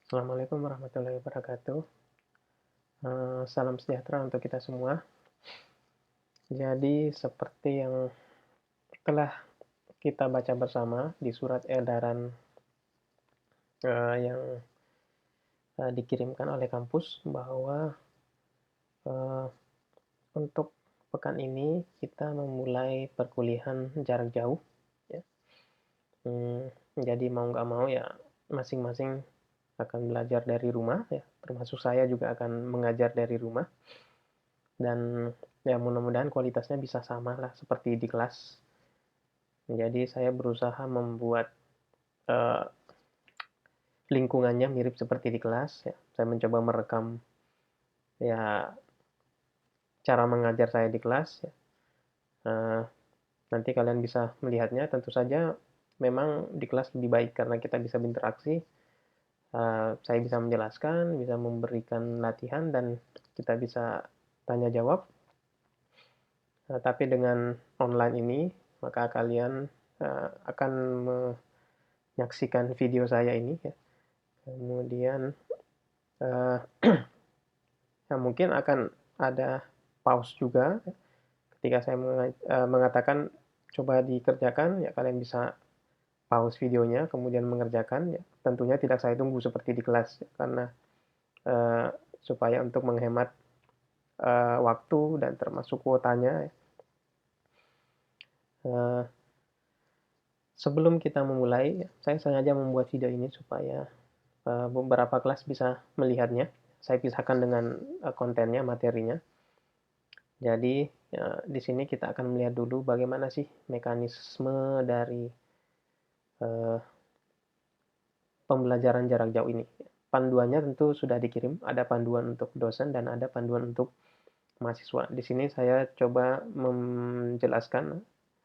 Assalamualaikum warahmatullahi wabarakatuh. Salam sejahtera untuk kita semua. Jadi seperti yang telah kita baca bersama di surat edaran yang dikirimkan oleh kampus bahwa untuk pekan ini kita memulai perkuliahan jarak jauh. Ya. Jadi mau nggak mau ya masing-masing akan belajar dari rumah ya, termasuk saya juga akan mengajar dari rumah. Dan ya mudah-mudahan kualitasnya bisa sama lah seperti di kelas. Jadi saya berusaha membuat uh, lingkungannya mirip seperti di kelas ya. Saya mencoba merekam ya cara mengajar saya di kelas ya. Uh, Nanti kalian bisa melihatnya. Tentu saja memang di kelas lebih baik karena kita bisa berinteraksi. Saya bisa menjelaskan, bisa memberikan latihan dan kita bisa tanya jawab. Tapi dengan online ini maka kalian akan menyaksikan video saya ini ya. Kemudian uh, ya mungkin akan ada pause juga ya. Ketika saya mengatakan coba dikerjakan ya kalian bisa pause videonya kemudian mengerjakan ya. Tentunya tidak saya tunggu seperti di kelas ya, karena uh, supaya untuk menghemat waktu dan termasuk kuotanya ya. Uh, Sebelum kita memulai, saya sengaja membuat video ini supaya beberapa kelas bisa melihatnya. Saya pisahkan dengan kontennya, materinya. Jadi di sini kita akan melihat dulu bagaimana sih mekanisme dari uh, pembelajaran jarak jauh ini. Panduannya tentu sudah dikirim, ada panduan untuk dosen dan ada panduan untuk mahasiswa. Di sini saya coba menjelaskan,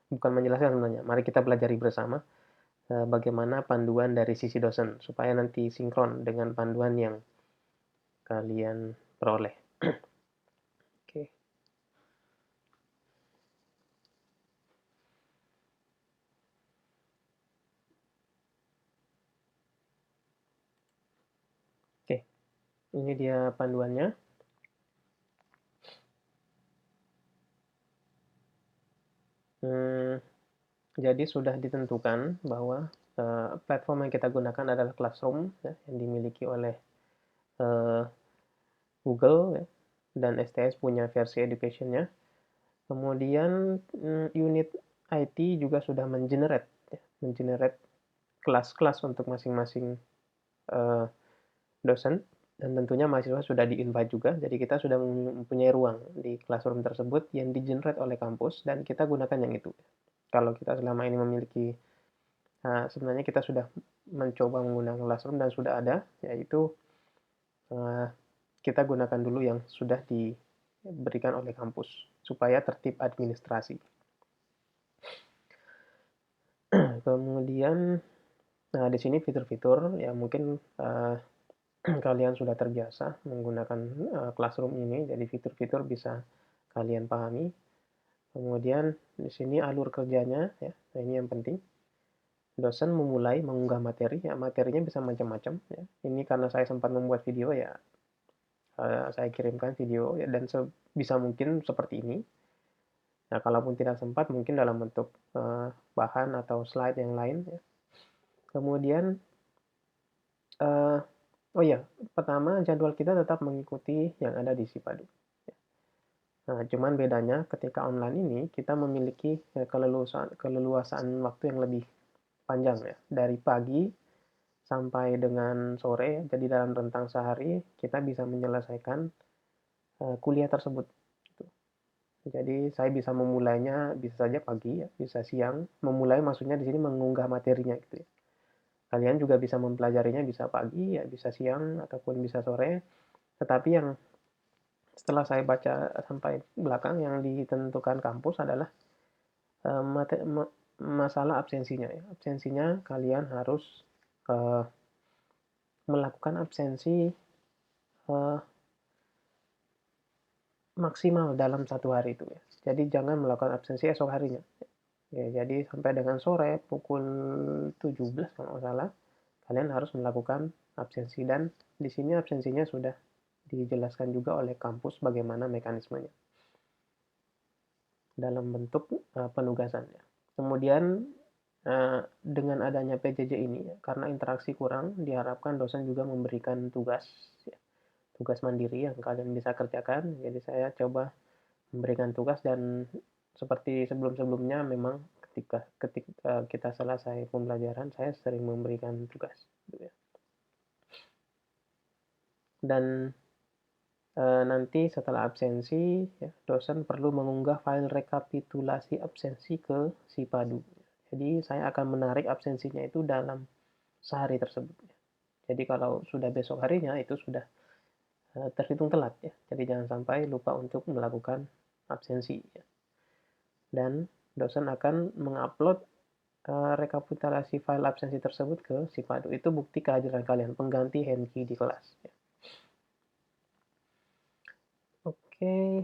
bukan menjelaskan sebenarnya, mari kita pelajari bersama bagaimana panduan dari sisi dosen, supaya nanti sinkron dengan panduan yang kalian peroleh. Oke. Oke, ini dia panduannya. Jadi sudah ditentukan bahwa platform yang kita gunakan adalah Classroom ya, yang dimiliki oleh Google ya, dan STS punya versi education-nya. Kemudian unit IT juga sudah mengenerate kelas-kelas untuk masing-masing dosen, dan tentunya mahasiswa sudah di-invite juga. Jadi kita sudah mempunyai ruang di classroom tersebut yang di-generate oleh kampus dan kita gunakan yang itu. Kalau kita selama ini memiliki sebenarnya kita sudah mencoba menggunakan Classroom dan sudah ada, yaitu kita gunakan dulu yang sudah diberikan oleh kampus supaya tertib administrasi. Kemudian, nah di sini fitur-fitur ya mungkin kalian sudah terbiasa menggunakan Classroom ini, jadi fitur-fitur bisa kalian pahami. Kemudian di sini alur kerjanya ya, nah ini yang penting. Dosen memulai mengunggah materi, ya materinya bisa macam-macam ya. Ini karena saya sempat membuat video ya, saya kirimkan video ya, dan sebisa mungkin seperti ini. Nah, kalaupun tidak sempat mungkin dalam bentuk bahan atau slide yang lain ya. Kemudian oh ya, pertama jadwal kita tetap mengikuti yang ada di Sipadu. Nah, cuman bedanya ketika online ini kita memiliki keleluasaan waktu yang lebih panjang ya, dari pagi sampai dengan sore. Jadi dalam rentang sehari kita bisa menyelesaikan kuliah tersebut. Gitu. Jadi saya bisa memulainya bisa saja pagi ya, bisa siang. Memulai maksudnya di sini mengunggah materinya gitu ya. Kalian juga bisa mempelajarinya bisa pagi ya, bisa siang ataupun bisa sore. Tetapi yang setelah saya baca sampai belakang yang ditentukan kampus adalah masalah absensinya ya. Absensinya kalian harus melakukan absensi maksimal dalam satu hari itu ya. Jadi jangan melakukan absensi esok harinya. Ya, jadi sampai dengan sore pukul 17 kalau nggak salah, kalian harus melakukan absensi, dan di sini absensinya sudah dijelaskan juga oleh kampus bagaimana mekanismenya dalam bentuk penugasannya. Kemudian dengan adanya PJJ ini, karena interaksi kurang, diharapkan dosen juga memberikan tugas, ya, tugas mandiri yang kalian bisa kerjakan. Jadi saya coba memberikan tugas, dan seperti sebelum-sebelumnya memang ketika kita selesai pembelajaran, saya sering memberikan tugas, gitu ya. Dan nanti setelah absensi, ya, dosen perlu mengunggah file rekapitulasi absensi ke Sipadu. Jadi saya akan menarik absensinya itu dalam sehari tersebut. Jadi kalau sudah besok harinya itu sudah terhitung telat, ya. Jadi jangan sampai lupa untuk melakukan absensi, ya. Dan dosen akan mengupload rekapitulasi file absensi tersebut ke Sipadu. Itu bukti kehadiran kalian, pengganti handkey di kelas, ya. Oke,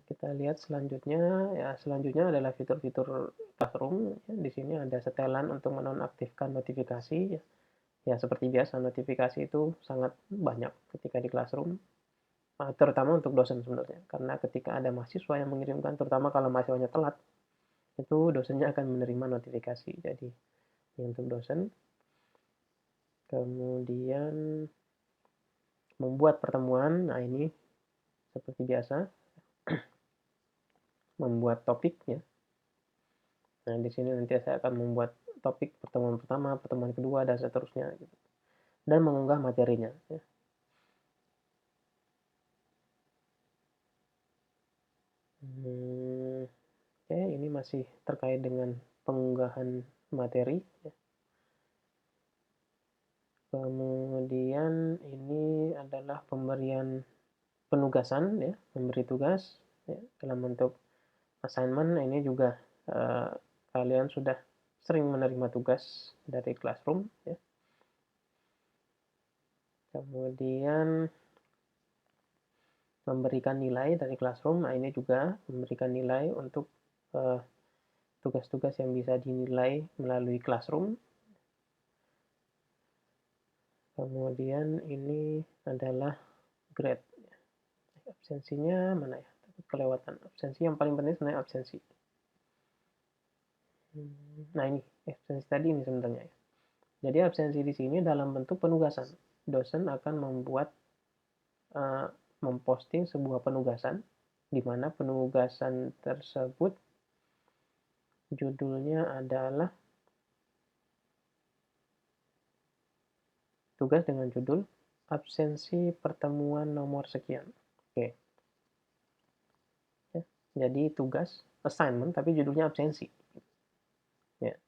kita lihat selanjutnya. Ya, selanjutnya adalah fitur-fitur Classroom. Ya, di sini ada setelan untuk menonaktifkan notifikasi. Ya. Ya, seperti biasa, notifikasi itu sangat banyak ketika di Classroom, terutama untuk dosen sebenarnya. Karena ketika ada mahasiswa yang mengirimkan, terutama kalau mahasiswanya telat, itu dosennya akan menerima notifikasi. Jadi, ini untuk dosen. Kemudian membuat pertemuan. Nah, ini seperti biasa, membuat topik, ya. Nah, di sini nanti saya akan membuat topik pertemuan pertama, pertemuan kedua, dan seterusnya, gitu. Dan mengunggah materinya, ya. Oke, ini masih terkait dengan pengunggahan materi, ya. Kemudian ini adalah pemberian penugasan, ya, memberi tugas, ya, dalam bentuk assignment. Ini juga kalian sudah sering menerima tugas dari Classroom, ya. Kemudian memberikan nilai dari Classroom. Nah, ini juga memberikan nilai untuk tugas-tugas yang bisa dinilai melalui Classroom. Kemudian ini adalah grade. Absensinya mana ya? Kelewatan. Absensi yang paling penting sebenarnya absensi. Nah, ini absensi tadi ini sebenarnya, ya. Jadi absensi di sini dalam bentuk penugasan. Dosen akan memposting sebuah penugasan, di mana penugasan tersebut judulnya adalah tugas dengan judul absensi pertemuan nomor sekian. Oke. Ya, jadi tugas assignment tapi judulnya absensi. Ya.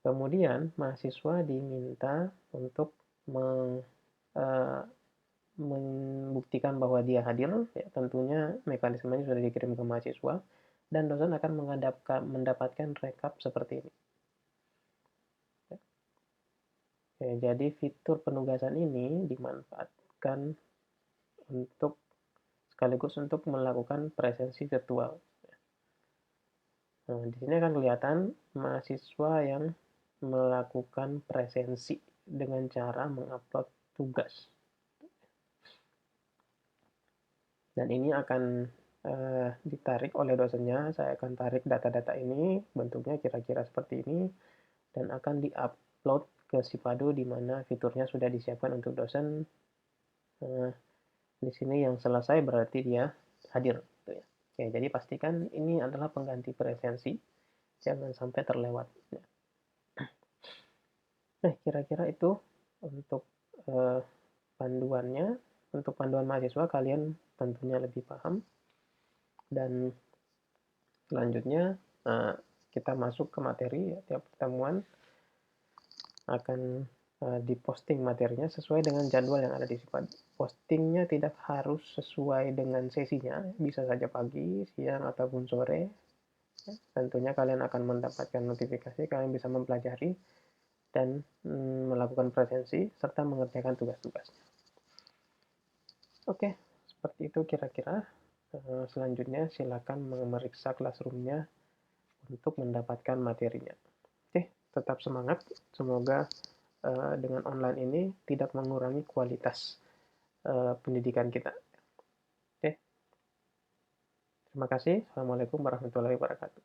Kemudian mahasiswa diminta untuk membuktikan bahwa dia hadir, ya, tentunya mekanismenya sudah dikirim ke mahasiswa, dan dosen akan mendapatkan rekap seperti ini. Ya. Oke, jadi fitur penugasan ini dimanfaatkan untuk sekaligus untuk melakukan presensi virtual. Nah, di sini akan kelihatan mahasiswa yang melakukan presensi dengan cara mengupload tugas. Dan ini akan ditarik oleh dosennya. Saya akan tarik data-data ini, bentuknya kira-kira seperti ini, dan akan di-upload ke Sipadu, di mana fiturnya sudah disiapkan untuk dosen. Di sini yang selesai berarti dia hadir, gitu ya. Oke, jadi pastikan ini adalah pengganti presensi, jangan sampai terlewat. Nah, kira-kira itu untuk panduannya. Untuk panduan mahasiswa, kalian tentunya lebih paham. Dan selanjutnya kita masuk ke materi, ya. Tiap pertemuan akan diposting materinya sesuai dengan jadwal yang ada di Sipadu. Postingnya tidak harus sesuai dengan sesinya, bisa saja pagi, siang, ataupun sore. Ya, tentunya kalian akan mendapatkan notifikasi, kalian bisa mempelajari dan melakukan presensi serta mengerjakan tugas-tugasnya. Oke, seperti itu kira-kira. Selanjutnya silakan memeriksa Classroom-nya untuk mendapatkan materinya. Oke, tetap semangat. Semoga dengan online ini tidak mengurangi kualitas pendidikan kita. Oke, terima kasih. Assalamualaikum warahmatullahi wabarakatuh.